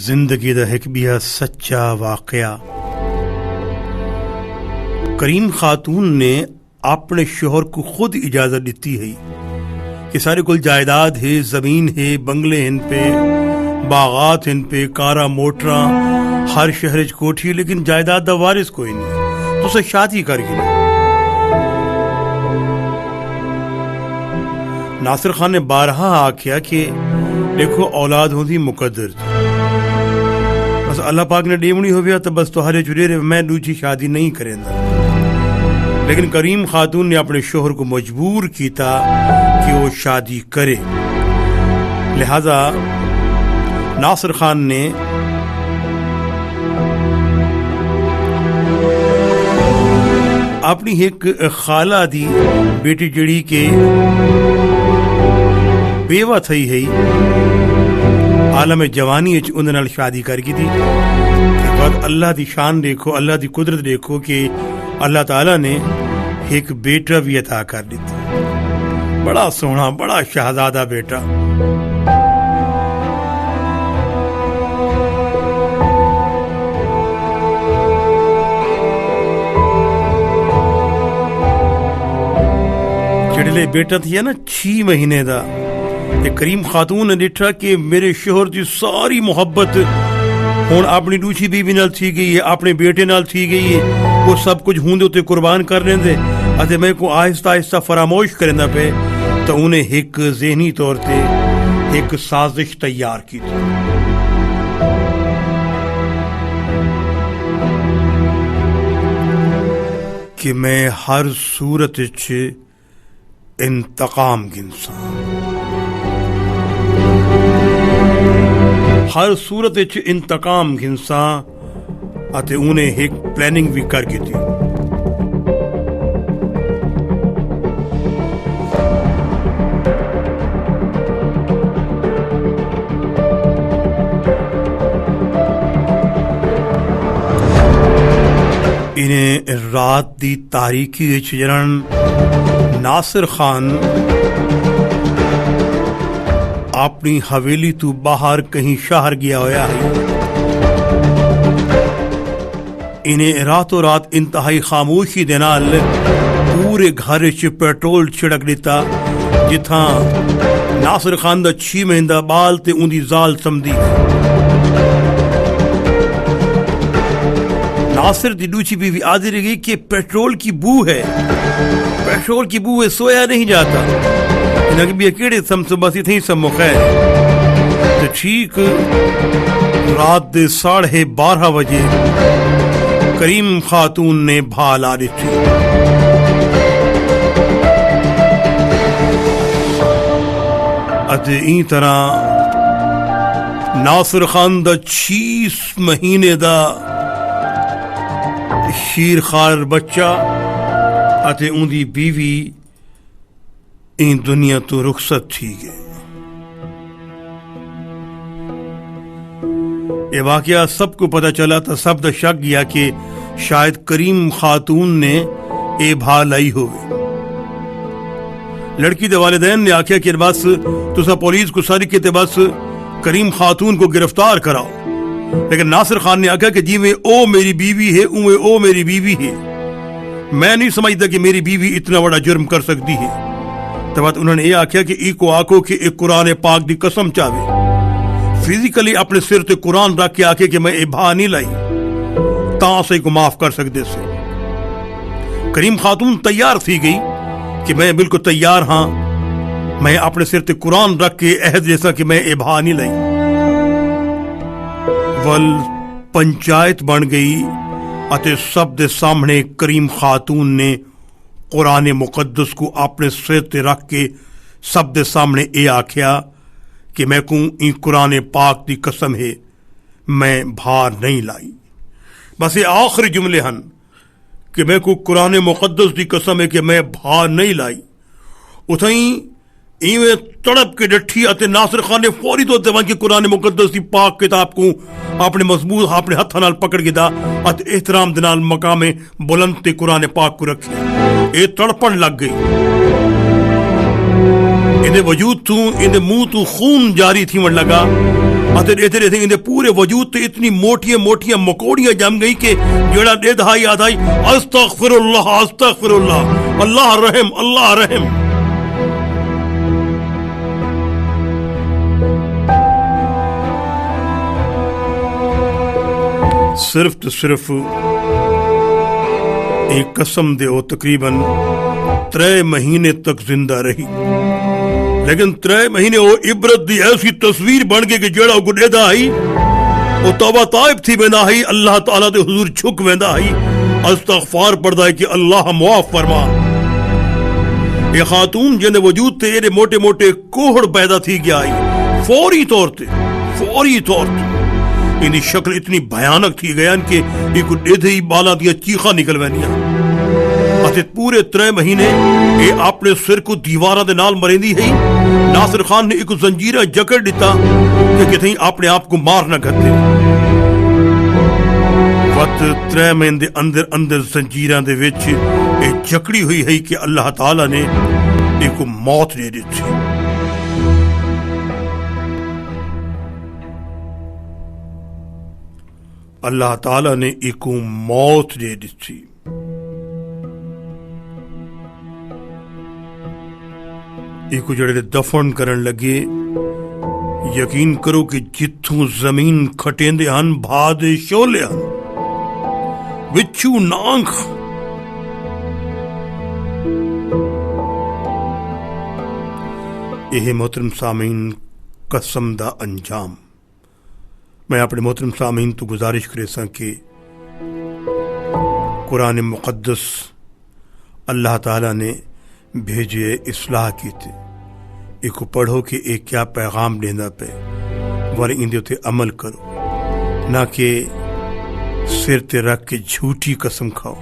زندگی دا ایک بھی سچا واقعہ۔ کریم خاتون نے اپنے شوہر کو خود اجازت دیتی ہے کہ سارے کل جائیداد ہے، زمین ہے، بنگلے ان پہ، باغات ان پہ، کارا موٹراں، ہر شہر چ کوٹھی، لیکن جائیداد دا وارث کوئی نہیں، تو اسے شادی کر گئی۔ ناصر خان نے بارہا آکھیا کہ دیکھو اولاد ہوندی مقدر تھی، بس اللہ پاک نے ڈیمنی ہو گیا تو بس تہارے چڑے رہے، میں دوسری شادی نہیں کریں گا۔ لیکن کریم خاتون نے اپنے شوہر کو مجبور کیتا کہ وہ شادی کرے، لہذا ناصر خان نے اپنی ایک خالہ دی بیٹی جڑی کے بیوہ تھی ہے عالم جوانی اندر نال شادی کر کی تھی۔ بعد اللہ دی شان دیکھو، اللہ دی قدرت دیکھو کہ اللہ تعالیٰ نے ایک بیٹا بھی عطا کر دیتا، بڑا سونا، بڑا شہزادہ بیٹا۔ جڑے بیٹا تھی نا 6 مہینے دا، تے کریم خاتون نے دیکھا کہ میرے شوہر دی ساری محبت ہون اپنی دوسری بیوی نال تھی گئی ہے، اپنے بیٹے نال تھی گئی ہے، وہ سب کچھ ہوں دے قربان کر لیں دے، اتے میں کو آہستہ آہستہ فراموش کرنا پہ، تو انہیں ایک ذہنی طور تے ایک سازش تیار کی تھی۔ کہ میں ہر صورت وچ انتقام گنساں، ہر صورت وچ انتقام گھنساں، اتے انہیں ایک پلاننگ بھی کر کے تھی۔ انہیں رات دی تاریکی وچ جنن ناصر خان اپنی حویلی تو باہر کہیں شہر گیا ہویا ہے، انہیں راتوں رات انتہائی خاموشی دے نال پورے گھر چ پیٹرول چھڑک دیتا، جتھاں ناصر خان دا 6 مہینہ بال تے اندی زال سمدی۔ ناصر دی دوسری بیوی آدھی رہ گئی کہ پیٹرول کی بو ہے، پیٹرول کی بو ہے، سویا نہیں جاتا، کیڑے سم سے بس اتنی سم خیر۔ تو ٹھیک رات دے 12:30 بجے کریم خاتون نے بھال آ دیتی۔ اتے این طرح ناصر خان دا 6 مہینے دا شیر خار بچہ اتے ان دی بیوی این دنیا تو رخصت تھی گئے۔ یہ واقعہ سب کو پتہ چلا تو سب دا شک گیا کہ شاید کریم خاتون نے اے بھا لائی ہوئے۔ لڑکی دے والدین نے آکھیا کہ بس تسا پولیس کو ساری کے بس کریم خاتون کو گرفتار کراؤ، لیکن ناصر خان نے آکھیا کہ جی میں او میری بیوی ہے، او میری بیوی ہے، میں نہیں سمجھتا کہ میری بیوی اتنا بڑا جرم کر سکتی ہے۔ تو بات انہوں نے یہ آکھیا کہ ای کو آکو کہ ایک قرآن پاک دی قسم چاہے، فزیکلی اپنے سر تے قرآن رکھ کے آکھے کہ میں اے بھا نہیں لائی، تاں سے کو معاف کر سکتے سے۔ کریم خاتون تیار تھی گئی کہ میں بالکل تیار ہاں، میں اپنے سر تے قرآن رکھ کے عہد جیسا کہ میں اے بھا نہیں لائی۔ ول پنچایت بن گئی اتے سب دے سامنے کریم خاتون نے قرآن مقدس کو اپنے سر تے رکھ کے سب دے سامنے اے آکھیا کہ میں کو این قرآن پاک دی قسم ہے میں بھار نہیں لائی۔ بس یہ آخری جملے ہن کہ میں کو قرآن مقدس دی قسم ہے کہ میں بھار نہیں لائی۔ اتھائیں ایویں تڑپ کے ڈٹھی اتے ناصر خان نے فوری طور تے کہ قرآن مقدس دی پاک کتاب کو اپنے مضبوط اپنے ہتھاں نال پکڑ کے دا اتے احترام دے نال مقام بلند تے قرآن پاک کو رکھی۔ اے تڑپن لگ گئی، اندے وجود تو اندے منہ تو خون جاری تھی من لگا اتے پورے وجود تے اتنی موٹیاں موٹیاں مکوڑیاں جم گئی کہ جڑا ڈیدھا یاد آئی استغفر اللہ اللہ رحم اللہ رحم. صرف تو صرف ایک قسم دے او تقریباً 3 مہینے تک زندہ رہی، لیکن 3 مہینے وہ عبرت دی ایسی تصویر بن گئی کہ جڑا کو ڈیدھا آئی وہ توبہ طائب تھی ویندا آئی، اللہ تعالیٰ دے حضور چھک ویندا آئی، استغفار پڑھدا ہے کہ اللہ معاف فرما. یہ خاتون جن وجود تے ایڈے موٹے موٹے کوہڑ پیدا تھی گیا آئی، فوری طور تے ان دی شکل اتنی بھیانک تھی گیا کہ ایک ڈیدھے ہی بالا دیا چیخا نکل وینیاں. اتے پورے 3 مہینے یہ اپنے سر کو دیواراں دے نال مریندی ہے. ناصر خان نے ایک زنجیرہ جکڑ دیتا کہ کتیں اپنے آپ کو مار نہ کرتے. وقت 3 مہینے دے اندر اندر زنجیراں دے وچ یہ جکڑی ہوئی ہے کہ اللہ تعالیٰ نے ایک موت دے دیتی. اللہ تعالیٰ نے ایک موت دے دیتی. ایک جڑے دفن کرن لگے، یقین کرو کہ جتھوں زمین کھٹیندے ہن بھادے شولے ہن وچھو نانگ. یہ محترم سامعین قسم دا انجام. میں اپنے محترم سامعین تو گزارش کرے سا کہ قرآن مقدس اللہ تعالیٰ نے بھیجے اصلاح کی تھی. ایک پڑھو کہ ایک کیا پیغام دینا پہ ور اندے تے عمل کرو، نہ کہ سر تے رکھ کے جھوٹی قسم کھاؤ.